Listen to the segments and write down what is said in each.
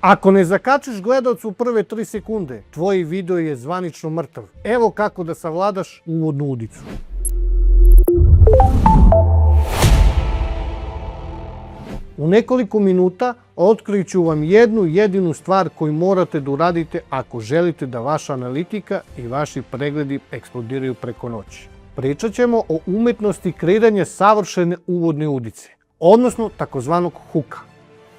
Ako ne zakačiš gledalcu u prve 3 sekunde, tvoj video je zvanično mrtav. Evo kako da savladaš uvodnu udicu. U nekoliko minuta otkrit ću vam jednu jedinu stvar koju morate da uradite ako želite da vaša analitika i vaši pregledi eksplodiraju preko noći. Pričat ćemo o umetnosti kreiranja savršene uvodne udice, odnosno takozvanog huka.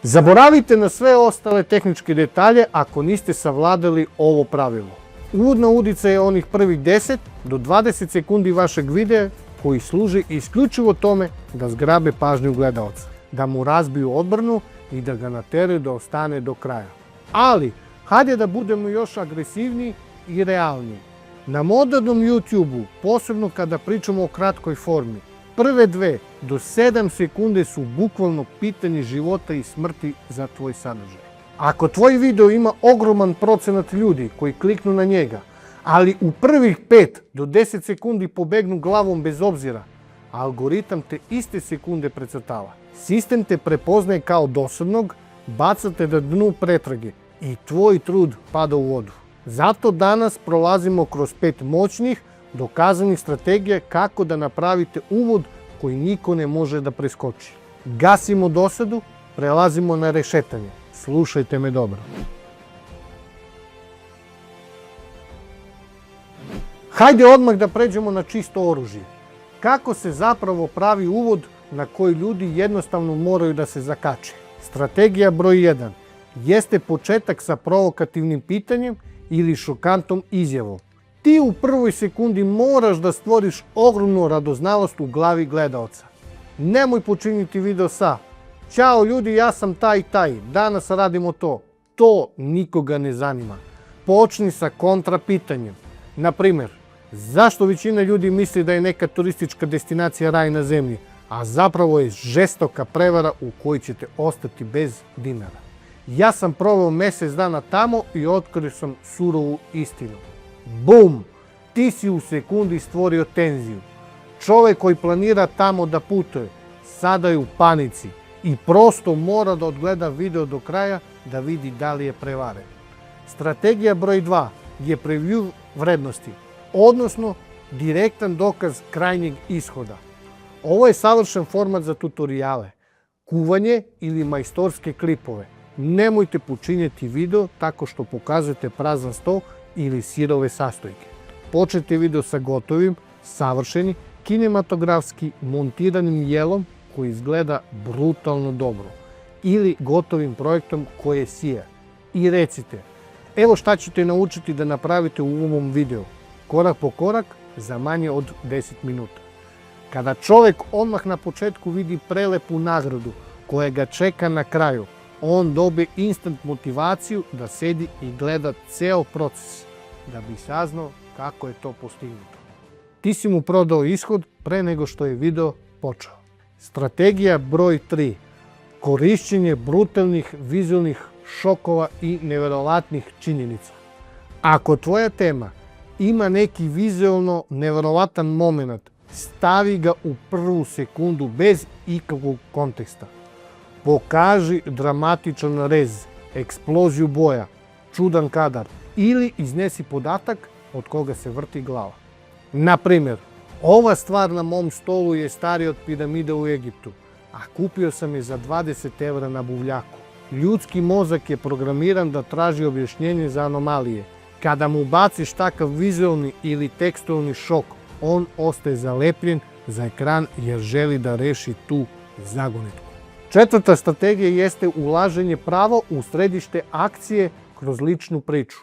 Zaboravite na sve ostale tehničke detalje ako niste savladali ovo pravilo. Uvodna udica je onih prvih 10 do 20 sekundi vašeg videa koji služi isključivo tome da zgrabe pažnju gledalca, da mu razbiju odbranu i da ga nateraju da ostane do kraja. Ali, hajde da budemo još agresivniji i realniji. Na modernom YouTube-u, posebno kada pričamo o kratkoj formi, prve 2 do 7 sekunde su bukvalno pitanje života i smrti za tvoj sadržaj. Ako tvoj video ima ogroman procenat ljudi koji kliknu na njega, ali u prvih 5 do 10 sekundi pobegnu glavom bez obzira, algoritam te iste sekunde precrtava. Sistem te prepoznaje kao dosadnog, bacate na dnu pretrage i tvoj trud pada u vodu. Zato danas prolazimo kroz 5 moćnih, dokazanih strategija kako da napravite uvod koji niko ne može da preskoči. Gasimo dosadu, prelazimo na rešetanje. Slušajte me dobro. Hajde odmah da pređemo na čisto oružje. Kako se zapravo pravi uvod na koji ljudi jednostavno moraju da se zakače? Strategija broj 1 jeste početak sa provokativnim pitanjem ili šokantnom izjavom. Ti u prvoj sekundi moraš da stvoriš ogromnu radoznalost u glavi gledalca. Nemoj počiniti video sa "Ćao ljudi, ja sam taj i taj, danas radimo to". To nikoga ne zanima. Počni sa kontra pitanjem. Na primjer, zašto većina ljudi misli da je neka turistička destinacija raj na zemlji, a zapravo je žestoka prevara u kojoj ćete ostati bez dinara? Ja sam proveo mjesec dana tamo i otkrio sam surovu istinu. Bum! Ti si u sekundi stvorio tenziju. Čovjek koji planira tamo da putuje, sada je u panici i prosto mora da odgleda video do kraja da vidi da li je prevaren. Strategija broj 2 je preview vrednosti, odnosno direktan dokaz krajnjeg ishoda. Ovo je savršen format za tutoriale, kuvanje ili majstorske klipove. Nemojte počinjeti video tako što pokazujete prazan sto ili sirove sastojke. Počnite video sa gotovim, savršenim, kinematografski montiranim jelom koji izgleda brutalno dobro ili gotovim projektom koje sija. I recite, evo šta ćete naučiti da napravite u ovom videu, korak po korak za manje od 10 minuta. Kada čovjek odmah na početku vidi prelepu nagradu koja ga čeka na kraju, on dobije instant motivaciju da sedi i gleda ceo proces, da bi saznao kako je to postignuto. Ti si mu prodao ishod pre nego što je video počeo. Strategija broj 3. Korišćenje brutalnih vizualnih šokova i neverovatnih činjenica. Ako tvoja tema ima neki vizualno neverovatan moment, stavi ga u prvu sekundu bez ikakvog konteksta. Pokaži dramatičan rez, eksploziju boja, čudan kadar ili iznesi podatak od koga se vrti glava. Na primjer, ova stvar na mom stolu je starija od piramide u Egiptu, a kupio sam je za 20 € na buvljaku. Ljudski mozak je programiran da traži objašnjenje za anomalije. Kada mu baciš takav vizualni ili tekstualni šok, on ostaje zalepljen za ekran jer želi da reši tu zagonetku. 4. strategija jeste ulaženje pravo u središte akcije kroz ličnu priču.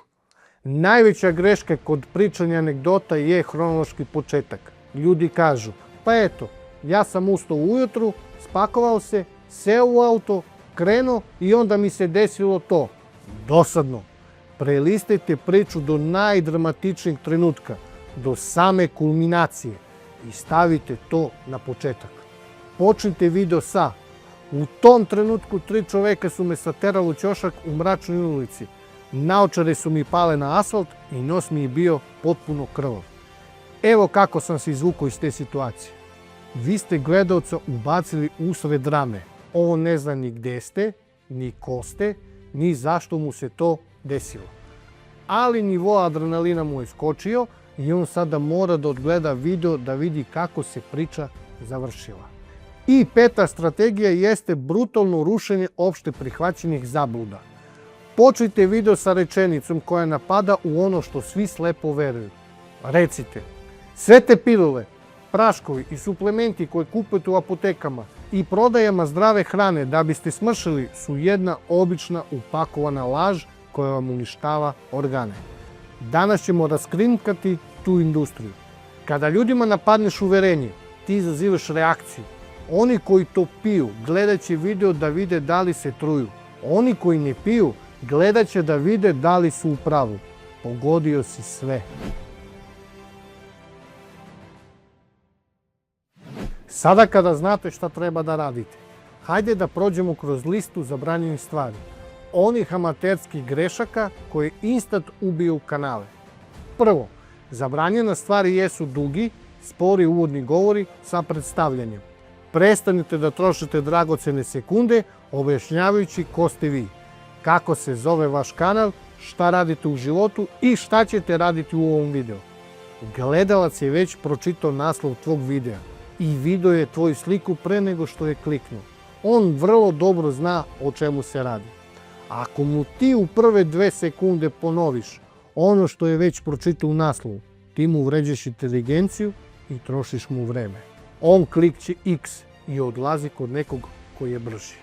Najveća greška kod pričanja anegdota je hronološki početak. Ljudi kažu, pa eto, ja sam ustao ujutru, spakovao se, seo u auto, krenuo i onda mi se desilo to. Dosadno. Prelistajte priču do najdramatičnijeg trenutka, do same kulminacije i stavite to na početak. Počnite video sa: "U tom trenutku 3 čoveka su me saterali u ćošak u mračnoj ulici. Naočare su mi pale na asfalt i nos mi je bio potpuno krvav. Evo kako sam se izvukao iz te situacije." Vi ste gledaoca ubacili usred drame. On ne zna ni gde ste, ni ko ste, ni zašto mu se to desilo. Ali nivo adrenalina mu je skočio i on sada mora da odgleda video da vidi kako se priča završila. I peta strategija jeste brutalno rušenje opšte prihvaćenih zabluda. Počnite video sa rečenicom koja napada u ono što svi slepo veruju. Recite, sve te pilule, praškovi i suplementi koje kupujete u apotekama i prodajama zdrave hrane da biste smršili su jedna obična upakovana laž koja vam uništava organe. Danas ćemo raskrinkati tu industriju. Kada ljudima napadneš uverenje, ti izazivaš reakciju. Oni koji to piju gledat će video da vide da li se truju. Oni koji ne piju gledat će da vide da li su u pravu. Pogodio si sve. Sada kada znate šta treba da radite, hajde da prođemo kroz listu zabranjenih stvari. Onih amaterskih grešaka koje instant ubiju kanale. Prvo, zabranjene stvari jesu dugi, spori uvodni govori sa predstavljanjem. Prestanite da trošite dragocene sekunde objašnjavajući ko ste vi, kako se zove vaš kanal, šta radite u životu i šta ćete raditi u ovom videu. Gledalac je već pročitao naslov tvog videa i video je tvoju sliku pre nego što je kliknuo. On vrlo dobro zna o čemu se radi. Ako mu ti u prve 2 sekunde ponoviš ono što je već pročitao u naslovu, ti mu vređaš inteligenciju i trošiš mu vreme. On klikće X i odlazi kod nekog koji je brži.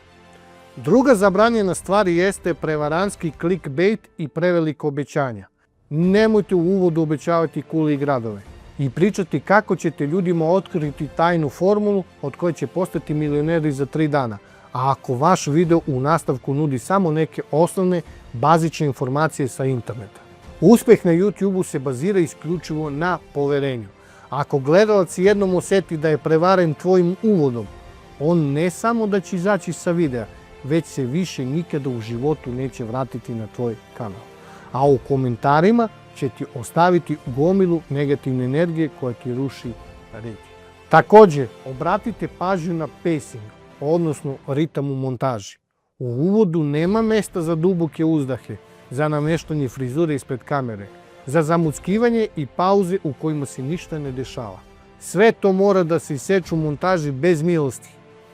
Druga zabranjena stvar jeste prevarantski clickbait i prevelika obećanja. Nemojte u uvodu obećavati kule i gradove i pričati kako ćete ljudima otkriti tajnu formulu od koje će postati milioneri za 3 dana, a ako vaš video u nastavku nudi samo neke osnovne, bazične informacije sa interneta. Uspeh na YouTube-u se bazira isključivo na poverenju. Ako gledalac jednom osjeti da je prevaren tvojim uvodom, on ne samo da će izaći sa videa, već se više nikada u životu neće vratiti na tvoj kanal. A u komentarima će ti ostaviti gomilu negativne energije koja ti ruši rejting. Također, obratite pažnju na pacing, odnosno ritam u montaži. U uvodu nema mesta za duboke uzdahe, za nameštanje frizure ispred kamere, za zamuckivanje i pauze u kojima se ništa ne dešava. Sve to mora da se iseče u montaži bez milosti.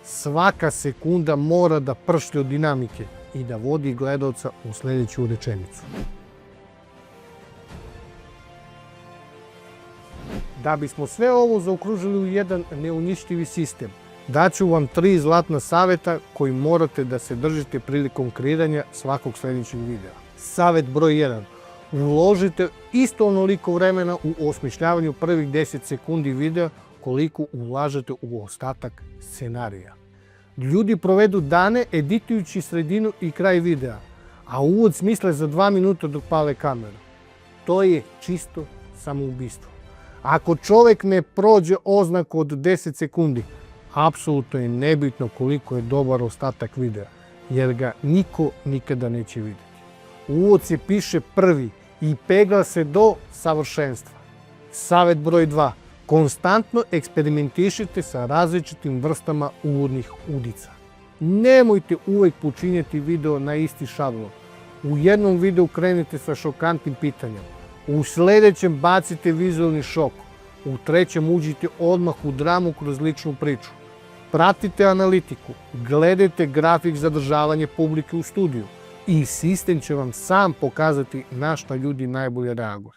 Svaka sekunda mora da pršlje od dinamike i da vodi gledaoca u sljedeću rečenicu. Da bismo sve ovo zaokružili u jedan neuništivi sistem, daću vam 3 zlatna savjeta koji morate da se držite prilikom kreiranja svakog sljedećeg videa. Savjet broj 1. Uložite isto onoliko vremena u osmišljavanju prvih 10 sekundi videa koliko ulažete u ostatak scenarija. Ljudi provedu dane editujući sredinu i kraj videa, a uvod smisle za 2 minuta dok pale kameru. To je čisto samoubistvo. Ako čovjek ne prođe oznaku od 10 sekundi, apsolutno je nebitno koliko je dobar ostatak videa, jer ga niko nikada neće vidjeti. Uvod se piše prvi i pegla se do savršenstva. Savjet broj 2. Konstantno eksperimentišite sa različitim vrstama uvodnih udica. Nemojte uvijek počinjati video na isti šablon. U jednom videu krenite sa šokantnim pitanjem. U sljedećem bacite vizualni šok. U trećem uđite odmah u dramu kroz ličnu priču. Pratite analitiku, gledajte grafik zadržavanja publike u studiju i sistem će vam sam pokazati na šta ljudi najbolje reaguju.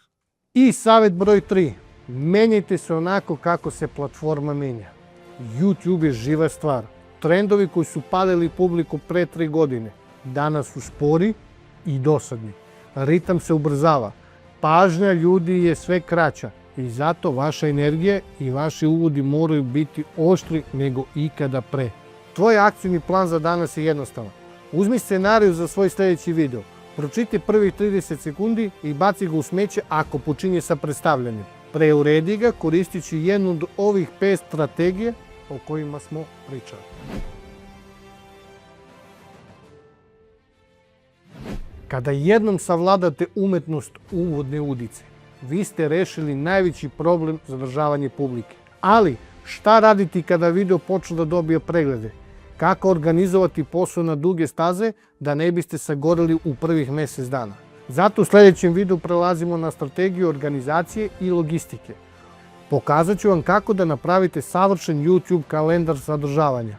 I savjet broj 3. Menjajte se onako kako se platforma menja. YouTube je živa stvar. Trendovi koji su palili publiku pre 3 godine danas su spori i dosadni. Ritam se ubrzava. Pažnja ljudi je sve kraća i zato vaša energija i vaši uvodi moraju biti oštri nego ikada pre. Tvoj akcijni plan za danas je jednostavan. Uzmi scenariju za svoj sljedeći video. Pročitaj prvih 30 sekundi i baci ga u smeće ako počinje sa predstavljanjem. Preuredi ga koristići jednu od ovih 5 strategije o kojima smo pričali. Kada jednom savladate umetnost uvodne udice, vi ste rešili najveći problem zadržavanja publike. Ali, šta raditi kada video počne da dobije preglede? Kako organizovati posao na duge staze da ne biste sagoreli u prvih mjesec dana. Zato u sljedećem videu prelazimo na strategiju organizacije i logistike. Pokazat ću vam kako da napravite savršen YouTube kalendar sadržavanja,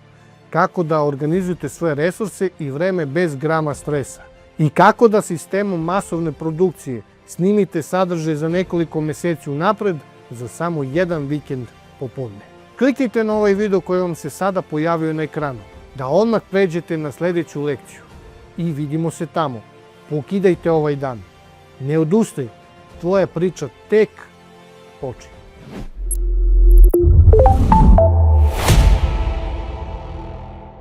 kako da organizujete svoje resurse i vreme bez grama stresa i kako da sistemom masovne produkcije snimite sadržaj za nekoliko mjeseci unapred za samo jedan vikend popodne. Kliknite na ovaj video koji vam se sada pojavio na ekranu, da odmah pređete na sljedeću lekciju i vidimo se tamo. Pokidajte ovaj dan. Ne odustaj, tvoja priča tek počinje.